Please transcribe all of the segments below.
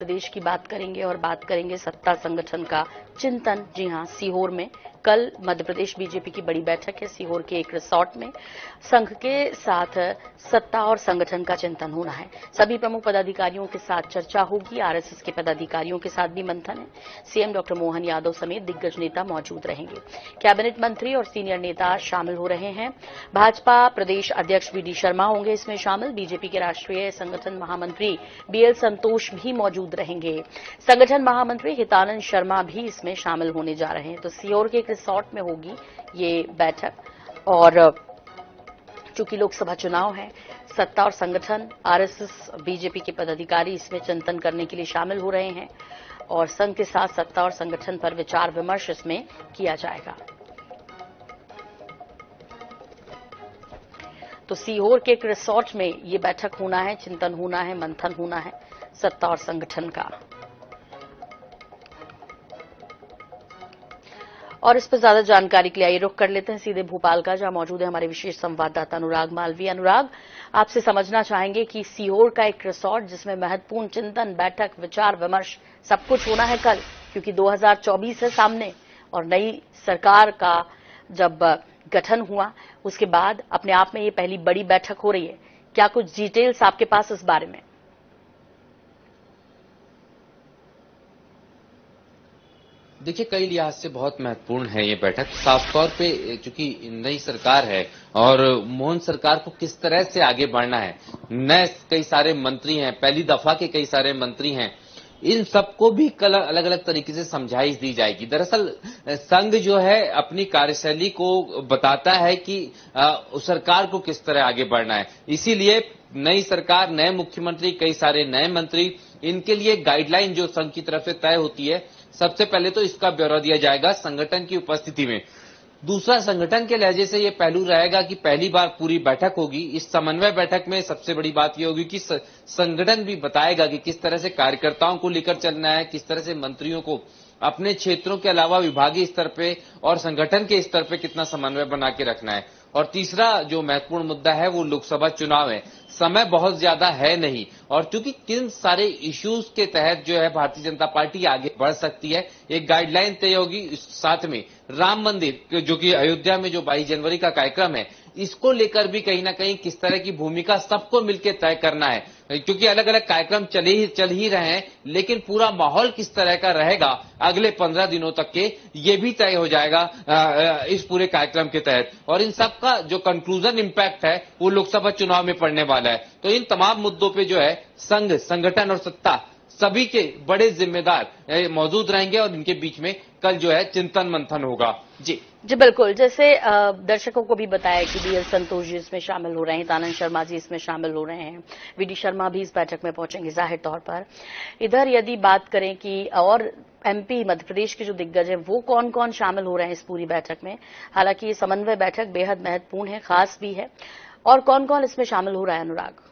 प्रदेश की बात करेंगे और बात करेंगे सत्ता संगठन का चिंतन। जी हां, सीहोर में कल मध्य प्रदेश बीजेपी की बड़ी बैठक है। सीहोर के एक रिसोर्ट में संघ के साथ सत्ता और संगठन का चिंतन होना है। सभी प्रमुख पदाधिकारियों के साथ चर्चा होगी। आरएसएस के पदाधिकारियों के साथ भी मंथन है। सीएम डॉक्टर मोहन यादव समेत दिग्गज नेता मौजूद रहेंगे। कैबिनेट मंत्री और सीनियर नेता शामिल हो रहे हैं। भाजपा प्रदेश अध्यक्ष वीडी शर्मा होंगे इसमें शामिल। बीजेपी के राष्ट्रीय संगठन महामंत्री बीएल संतोष भी मौजूद रहेंगे। संगठन महामंत्री हितानंद शर्मा भी इसमें शामिल होने जा रहे हैं। तो सीहोर के एक रिसोर्ट में होगी ये बैठक। और चूंकि लोकसभा चुनाव है, सत्ता और संगठन, आरएसएस, बीजेपी के पदाधिकारी इसमें चिंतन करने के लिए शामिल हो रहे हैं और संघ के साथ सत्ता और संगठन पर विचार विमर्श इसमें किया जाएगा। तो सीहोर के एक रिसोर्ट में ये बैठक होना है, चिंतन होना है, मंथन होना है सत्ता और संगठन का। और इस पर ज्यादा जानकारी के लिए आइए रुख कर लेते हैं सीधे भोपाल का, जहां मौजूद है हमारे विशेष संवाददाता अनुराग मालवीय। अनुराग, आपसे समझना चाहेंगे कि सीहोर का एक रिसोर्ट जिसमें महत्वपूर्ण चिंतन, बैठक, विचार विमर्श सब कुछ होना है कल, क्योंकि 2024 है सामने और नई सरकार का जब गठन हुआ उसके बाद अपने आप में ये पहली बड़ी बैठक हो रही है। क्या कुछ डिटेल्स आपके पास इस बारे में? देखिए, कई लिहाज से बहुत महत्वपूर्ण है ये बैठक। साफ तौर पे चूंकि नई सरकार है और मोहन सरकार को किस तरह से आगे बढ़ना है, नए कई सारे मंत्री हैं, पहली दफा के कई सारे मंत्री हैं, इन सबको भी कल अलग अलग तरीके से समझाइश दी जाएगी। दरअसल संघ जो है अपनी कार्यशैली को बताता है कि सरकार को किस तरह आगे बढ़ना है। इसीलिए नई सरकार, नए मुख्यमंत्री, कई सारे नए मंत्री, इनके लिए गाइडलाइन जो संघ की तरफ से तय होती है, सबसे पहले तो इसका ब्यौरा दिया जाएगा संगठन की उपस्थिति में। दूसरा, संगठन के लहजे से ये पहलू रहेगा कि पहली बार पूरी बैठक होगी। इस समन्वय बैठक में सबसे बड़ी बात ये होगी कि संगठन भी बताएगा कि किस तरह से कार्यकर्ताओं को लेकर चलना है, किस तरह से मंत्रियों को अपने क्षेत्रों के अलावा विभागीय स्तर पे और संगठन के स्तर पे कितना समन्वय बना के रखना है। और तीसरा जो महत्वपूर्ण मुद्दा है वो लोकसभा चुनाव है। समय बहुत ज्यादा है नहीं और चूंकि किन सारे इश्यूज के तहत जो है भारतीय जनता पार्टी आगे बढ़ सकती है, एक गाइडलाइन तय होगी। साथ में राम मंदिर जो कि अयोध्या में जो 22 जनवरी का कार्यक्रम है, इसको लेकर भी कहीं ना कहीं किस तरह की भूमिका सबको मिलकर तय करना है, क्योंकि अलग अलग कार्यक्रम चल ही रहे हैं, लेकिन पूरा माहौल किस तरह का रहेगा अगले 15 दिनों तक के, ये भी तय हो जाएगा इस पूरे कार्यक्रम के तहत। और इन सब का जो कंक्लूजन इम्पैक्ट है वो लोकसभा चुनाव में पड़ने वाला है। तो इन तमाम मुद्दों पे जो है संघ, संगठन और सत्ता सभी के बड़े जिम्मेदार मौजूद रहेंगे और इनके बीच में कल जो है चिंतन मंथन होगा। जी बिल्कुल। जैसे दर्शकों को भी बताया कि बीएल संतोष जी इसमें शामिल हो रहे हैं, हितानंद शर्मा जी इसमें शामिल हो रहे हैं, वीडी शर्मा भी इस बैठक में पहुंचेंगे जाहिर तौर पर। इधर यदि बात करें कि और एमपी मध्य प्रदेश के जो दिग्गज हैं वो कौन कौन शामिल हो रहे हैं इस पूरी बैठक में, हालांकि ये समन्वय बैठक बेहद महत्वपूर्ण है, खास भी है, और कौन कौन इसमें शामिल हो रहा है अनुराग?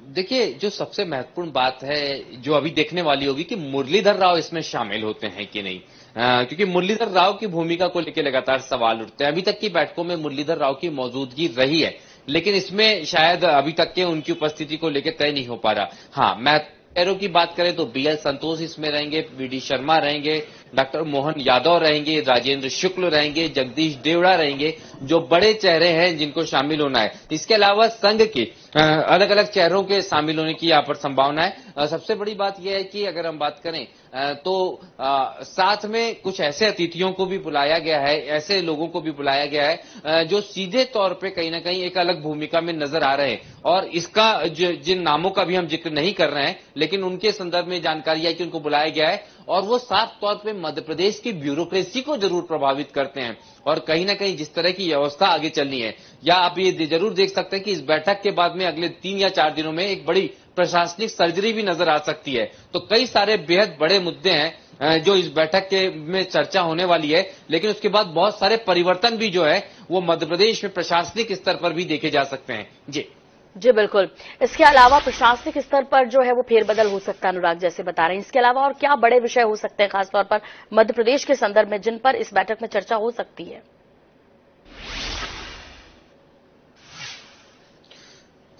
देखिए, जो सबसे महत्वपूर्ण बात है जो अभी देखने वाली होगी कि मुरलीधर राव इसमें शामिल होते हैं कि नहीं, क्योंकि मुरलीधर राव की भूमिका को लेकर लगातार सवाल उठते हैं। अभी तक की बैठकों में मुरलीधर राव की मौजूदगी रही है, लेकिन इसमें शायद अभी तक के उनकी उपस्थिति को लेकर तय नहीं हो पा रहा। हाँ, चेहरों की बात करें तो बीएल संतोष इसमें रहेंगे, वीडी शर्मा रहेंगे, डॉक्टर मोहन यादव रहेंगे, राजेंद्र शुक्ल रहेंगे, जगदीश देवड़ा रहेंगे, जो बड़े चेहरे हैं जिनको शामिल होना है। इसके अलावा संघ के अलग अलग चेहरों के शामिल होने की यहाँ पर संभावना है। सबसे बड़ी बात यह है कि अगर हम बात करें तो साथ में कुछ ऐसे अतिथियों को भी बुलाया गया है, ऐसे लोगों को भी बुलाया गया है जो सीधे तौर पे कहीं ना कहीं एक अलग भूमिका में नजर आ रहे हैं। और इसका जिन नामों का भी हम जिक्र नहीं कर रहे हैं, लेकिन उनके संदर्भ में जानकारी है कि उनको बुलाया गया है और वो साफ तौर पे मध्य प्रदेश की ब्यूरोक्रेसी को जरूर प्रभावित करते हैं। और कहीं ना कहीं जिस तरह की व्यवस्था आगे चलनी है, या आप ये जरूर देख सकते हैं कि इस बैठक के बाद में अगले 3 या 4 दिनों में एक बड़ी प्रशासनिक सर्जरी भी नजर आ सकती है। तो कई सारे बेहद बड़े मुद्दे हैं जो इस बैठक के में चर्चा होने वाली है, लेकिन उसके बाद बहुत सारे परिवर्तन भी जो है वो मध्य प्रदेश में प्रशासनिक स्तर पर भी देखे जा सकते हैं। जी बिल्कुल। इसके अलावा प्रशासनिक स्तर पर जो है वो फेरबदल हो सकता है, अनुराग जैसे बता रहे हैं। इसके अलावा और क्या बड़े विषय हो सकते हैं खासतौर पर मध्य प्रदेश के संदर्भ में, जिन पर इस बैठक में चर्चा हो सकती है?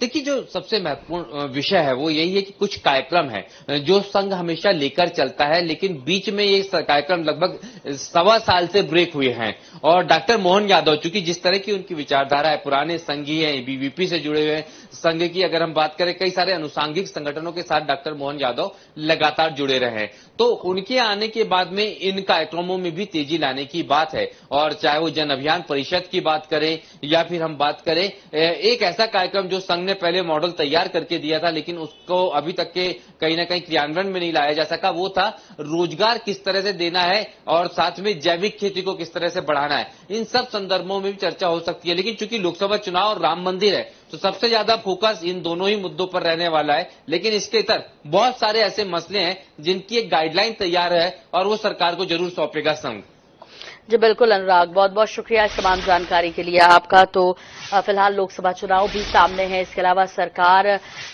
देखिए, जो सबसे महत्वपूर्ण विषय है वो यही है कि कुछ कार्यक्रम है जो संघ हमेशा लेकर चलता है, लेकिन बीच में ये कार्यक्रम लगभग 1.25 साल से ब्रेक हुए हैं। और डॉक्टर मोहन यादव, चूंकि जिस तरह की उनकी विचारधारा है, पुराने संघी है, बीवीपी से जुड़े हुए हैं, संघ की अगर हम बात करें, कई सारे अनुसांगिक संगठनों के साथ डॉक्टर मोहन यादव लगातार जुड़े रहे हैं, तो उनके आने के बाद में इन कार्यक्रमों में भी तेजी लाने की बात है। और चाहे वो जन अभियान परिषद की बात करें या फिर हम बात करें एक ऐसा कार्यक्रम जो संघ ने पहले मॉडल तैयार करके दिया था, लेकिन उसको अभी तक के कहीं ना कहीं क्रियान्वयन में नहीं लाया जा सका, वो था रोजगार किस तरह से देना है और साथ में जैविक खेती को किस तरह से बढ़ाना है। इन सब संदर्भों में भी चर्चा हो सकती है, लेकिन चूंकि लोकसभा चुनाव और राम मंदिर है तो सबसे ज्यादा फोकस इन दोनों ही मुद्दों पर रहने वाला है। लेकिन इसके इतर बहुत सारे ऐसे मसले हैं जिनकी एक गाइडलाइन तैयार है और वो सरकार को जरूर सौंपेगा संघ। जी बिल्कुल अनुराग, बहुत बहुत शुक्रिया इस तमाम जानकारी के लिए आपका। तो फिलहाल लोकसभा चुनाव भी सामने है, इसके अलावा सरकार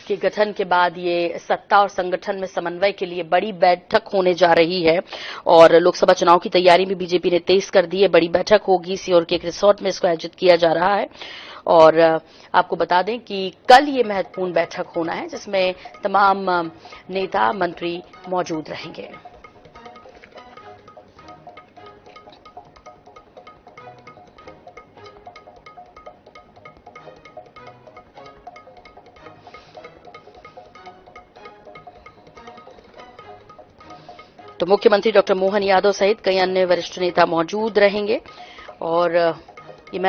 के गठन के बाद ये सत्ता और संगठन में समन्वय के लिए बड़ी बैठक होने जा रही है और लोकसभा चुनाव की तैयारी भी बीजेपी ने तेज कर दी है। बड़ी बैठक होगी, सीहोर के एक रिसोर्ट में इसको आयोजित किया जा रहा है और आपको बता दें कि कल ये महत्वपूर्ण बैठक होना है जिसमें तमाम नेता मंत्री मौजूद रहेंगे। तो मुख्यमंत्री डॉक्टर मोहन यादव सहित कई अन्य वरिष्ठ नेता मौजूद रहेंगे और ये